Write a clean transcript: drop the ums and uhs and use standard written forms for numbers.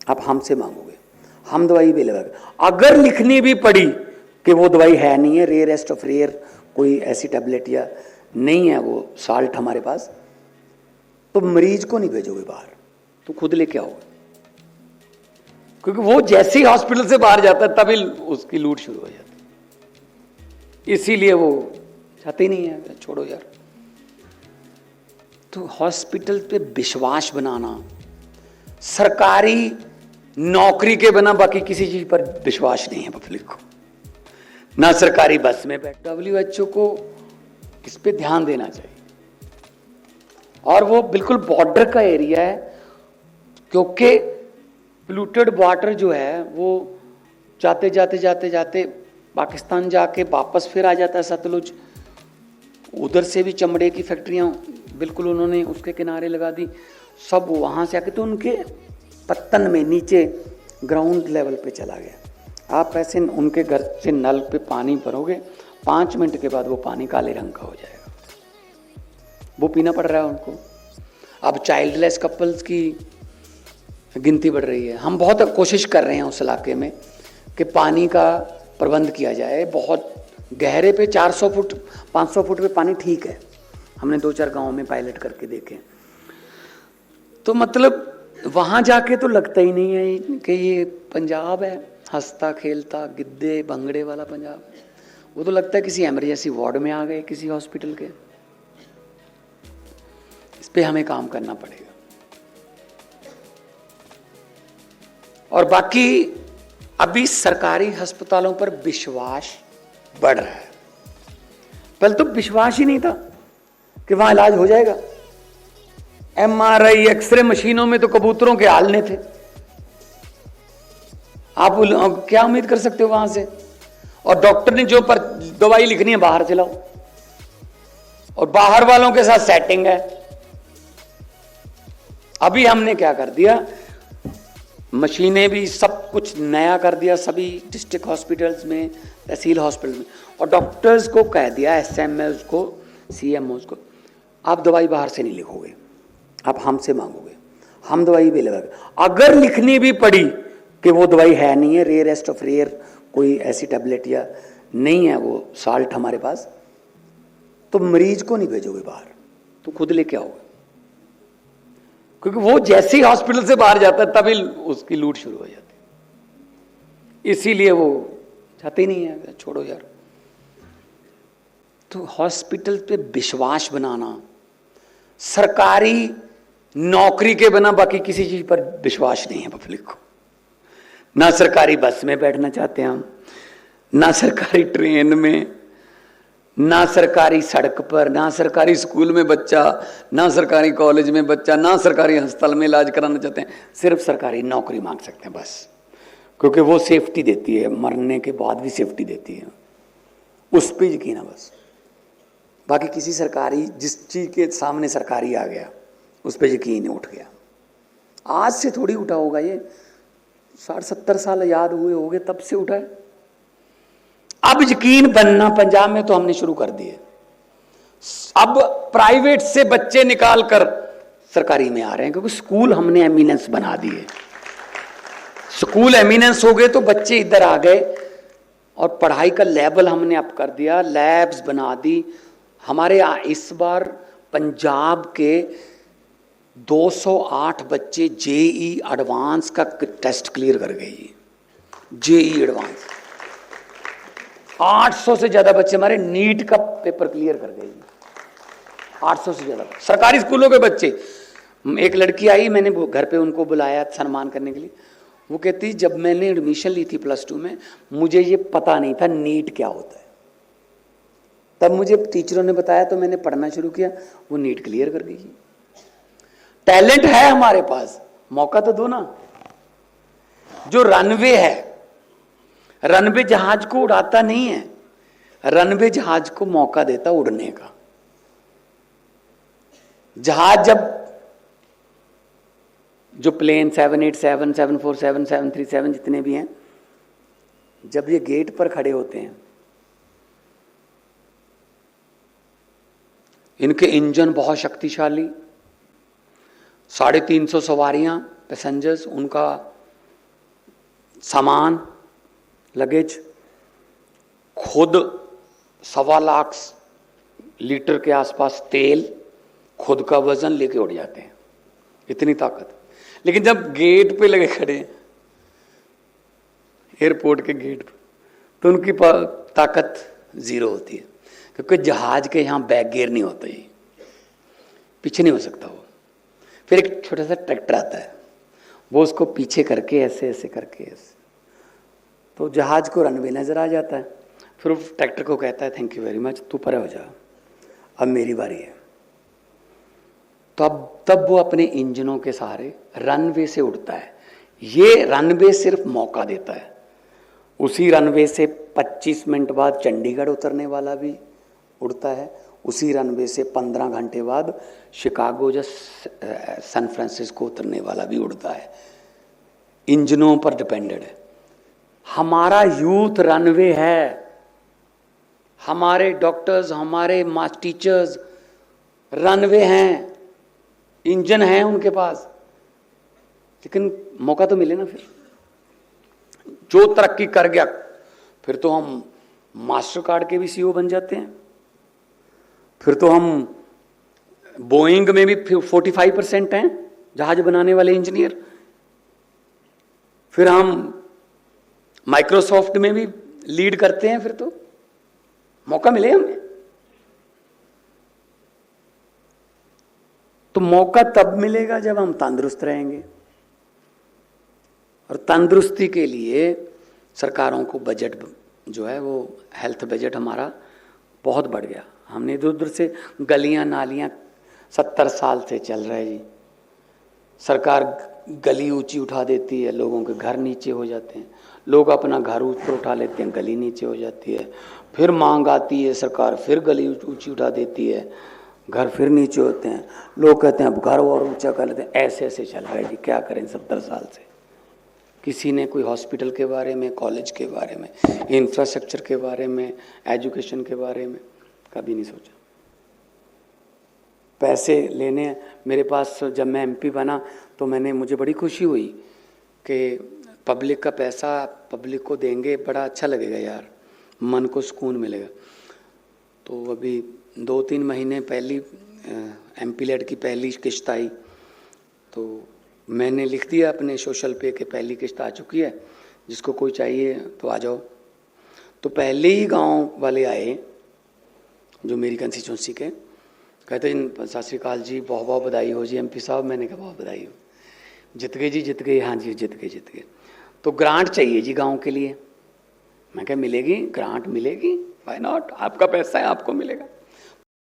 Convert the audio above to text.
आप हमसे मांगोगे, हम दवाई भी लगाएंगे। अगर लिखनी भी पड़ी कि वो दवाई है नहीं है, रेयरेस्ट ऑफ रेयर कोई ऐसी टैबलेट या नहीं है वो साल्ट हमारे पास, तो मरीज को नहीं भेजोगे बाहर, तो खुद लेके आओगे। क्योंकि वो जैसे ही हॉस्पिटल से बाहर जाता है तभी उसकी लूट शुरू हो जाती है, इसीलिए वो चाहते ही नहीं है, छोड़ो यार। तो हॉस्पिटल पे विश्वास बनाना, सरकारी नौकरी के बिना बाकी किसी चीज पर विश्वास नहीं है पब्लिक को, ना सरकारी बस में बैठ। WHO को इस पे ध्यान देना चाहिए। और वो बिल्कुल बॉर्डर का एरिया है, क्योंकि पोल्यूटेड वाटर जो है वो जाते जाते जाते जाते पाकिस्तान जाके वापस फिर आ जाता है सतलुज। उधर से भी चमड़े की फैक्ट्रियां बिल्कुल उन्होंने उसके किनारे लगा दी, सब वहाँ से आके तो उनके पत्तन में नीचे ग्राउंड लेवल पे चला गया। आप ऐसे उनके घर से नल पे पानी भरोगे, 5 मिनट के बाद वो पानी काले रंग का हो जाएगा, वो पीना पड़ रहा है उनको। अब चाइल्डलेस कपल्स की गिनती बढ़ रही है। हम बहुत कोशिश कर रहे हैं उस इलाके में कि पानी का प्रबंध किया जाए। बहुत गहरे पे 400 फुट 500 फुट पे पानी ठीक है, हमने 2-4 गाँव में पायलट करके देखे। तो मतलब वहाँ जाके तो लगता ही नहीं है कि ये पंजाब है, हंसता खेलता गिद्दे भंगड़े वाला पंजाब। वो तो लगता है किसी इमरजेंसी वार्ड में आ गए किसी हॉस्पिटल के। इस पे हमें काम करना पड़ेगा। और बाकी अभी सरकारी अस्पतालों पर विश्वास बढ़ रहा है। पहले तो विश्वास ही नहीं था कि वहां इलाज हो जाएगा। MRI एक्सरे मशीनों में तो कबूतरों के आलने थे। आप क्या उम्मीद कर सकते हो वहां से? और डॉक्टर ने जो पर दवाई लिखनी है बाहर से लाओ, और बाहर वालों के साथ सेटिंग है। अभी हमने क्या कर दिया, मशीनें भी सब कुछ नया कर दिया सभी डिस्ट्रिक्ट हॉस्पिटल्स में, तहसील हॉस्पिटल में, और डॉक्टर्स को कह दिया, SMOs को, CMOs को, आप दवाई बाहर से नहीं लिखोगे, आप हमसे मांगोगे, हम दवाई भी लगाएंगे। अगर लिखनी भी पड़ी कि वो दवाई है नहीं है, रेयरेस्ट ऑफ रेयर कोई ऐसी टैबलेट या नहीं है वो साल्ट हमारे पास, तो मरीज को नहीं भेजोगे बाहर, तो खुद लेके आओगे। क्योंकि वो जैसे ही हॉस्पिटल से बाहर जाता है तभी उसकी लूट शुरू हो जाती है, इसीलिए वो चाहते ही नहीं है, छोड़ो यार। तो हॉस्पिटल पे विश्वास बनाना, सरकारी नौकरी के बिना बाकी किसी चीज पर विश्वास नहीं है पब्लिक को, ना सरकारी बस में बैठना चाहते हैं हम, ना सरकारी ट्रेन में, ना सरकारी सड़क पर, ना सरकारी स्कूल में बच्चा, ना सरकारी कॉलेज में बच्चा, ना सरकारी अस्पताल में इलाज कराना चाहते हैं। सिर्फ सरकारी नौकरी मांग सकते हैं बस, क्योंकि वो सेफ्टी देती है, मरने के बाद भी सेफ्टी देती है, उस पर यकीन है बस। बाकी किसी सरकारी, जिस चीज के सामने सरकारी आ गया उस पर यकीन उठ गया। आज से थोड़ी उठा होगा, ये 60-70 साल याद हुए होंगे तब से उठा है। अब यकीन बनना पंजाब में तो हमने शुरू कर दिए। अब प्राइवेट से बच्चे निकाल कर सरकारी में आ रहे हैं, क्योंकि स्कूल हमने एमिनेंस बना दिए। स्कूल एमिनेंस हो गए तो बच्चे इधर आ गए, और पढ़ाई का लेवल हमने अप कर दिया, लैब्स बना दी। हमारे इस बार पंजाब के 208 बच्चे JEE एडवांस का टेस्ट क्लियर कर गए। JEE एडवांस 800 से ज्यादा बच्चे हमारे नीट का पेपर क्लियर कर गए। 800 से ज्यादा सरकारी स्कूलों के बच्चे। एक लड़की आई, मैंने घर पे उनको बुलाया सम्मान करने के लिए। वो कहती, जब मैंने एडमिशन ली थी +2 में, मुझे ये पता नहीं था नीट क्या होता है। तब मुझे टीचरों ने बताया तो मैंने पढ़ना शुरू किया, वो नीट क्लियर कर गई। टैलेंट है हमारे पास, मौका तो दो ना। जो रनवे है, रनवे जहाज को उड़ाता नहीं है, रनवे जहाज को मौका देता उड़ने का। जहाज जब, जो प्लेन 787, 747, 737 जितने भी हैं, जब ये गेट पर खड़े होते हैं, इनके इंजन बहुत शक्तिशाली, 350 सवारियां पैसेंजर्स, उनका सामान, लगेज, खुद 1.25 लाख लीटर के आसपास तेल, खुद का वजन लेके उड़ जाते हैं, इतनी ताकत। लेकिन जब गेट पे लगे खड़े हैं, एयरपोर्ट के गेट पे, तो उनकी ताकत जीरो होती है, क्योंकि जहाज के यहां बैक गियर नहीं होता, ही पीछे नहीं हो सकता वो। फिर एक छोटा सा ट्रैक्टर आता है, वो उसको पीछे करके ऐसे ऐसे करके ऐसे, तो जहाज को रनवे नजर आ जाता है। फिर वो ट्रैक्टर को कहता है थैंक यू वेरी मच, तू परे हो जा, अब मेरी बारी है। तो अब तब वो अपने इंजनों के सहारे रनवे से उड़ता है। ये रनवे सिर्फ मौका देता है। उसी रनवे से 25 मिनट बाद चंडीगढ़ उतरने वाला भी उड़ता है, उसी रनवे से 15 घंटे बाद शिकागो या सैन फ्रांसिस्को उतरने वाला भी उड़ता है। इंजनों पर डिपेंडेड है। हमारा यूथ रनवे है, हमारे डॉक्टर्स, हमारे मास टीचर्स रनवे हैं, इंजन है उनके पास, लेकिन मौका तो मिले ना। फिर जो तरक्की कर गया, फिर तो हम मास्टर कार्ड के भी सीईओ बन जाते हैं, फिर तो हम बोइंग में भी 45% हैं जहाज बनाने वाले इंजीनियर, फिर हम माइक्रोसॉफ्ट में भी लीड करते हैं। फिर तो मौका मिले हमें, तो मौका तब मिलेगा जब हम तंदुरुस्त रहेंगे। और तंदुरुस्ती के लिए सरकारों को बजट जो है वो हेल्थ बजट हमारा बहुत बढ़ गया। हमने इधर उधर से गलियां नालियां 70 साल से चल रहे जी, सरकार गली ऊंची उठा देती है, लोगों के घर नीचे हो जाते हैं, लोग अपना घर ऊपर उठा लेते हैं, गली नीचे हो जाती है, फिर मांग आती है, सरकार फिर गली ऊंची उठा देती है, घर फिर नीचे होते हैं, लोग कहते हैं अब घर और ऊंचा कर लेते हैं। ऐसे ऐसे चल रहा है जी, क्या करें 70 साल से। किसी ने कोई हॉस्पिटल के बारे में, कॉलेज के बारे में, इंफ्रास्ट्रक्चर के बारे में, एजुकेशन के बारे में कभी नहीं सोचा। पैसे लेने मेरे पास, जब मैं एमपी बना तो मुझे बड़ी खुशी हुई कि पब्लिक का पैसा पब्लिक को देंगे, बड़ा अच्छा लगेगा यार, मन को सुकून मिलेगा। तो अभी 2-3 महीने पहली एमपी लेड की पहली किश्त आई, तो मैंने लिख दिया अपने सोशल पे कि पहली किश्त आ चुकी है, जिसको कोई चाहिए तो आ जाओ। तो पहले ही गांव वाले आए जो मेरी कंस्टिट्यूंसी के, कहते सत श्री अकाल जी, बहुत बहुत बधाई हो जी एमपी साहब। मैंने कहा बहुत बधाई हो, जीत गए जी, जीत गए। हाँ जी जीत गए। तो ग्रांट चाहिए जी गांव के लिए। मैं कहा मिलेगी, ग्रांट मिलेगी, व्हाई नॉट, आपका पैसा है आपको मिलेगा।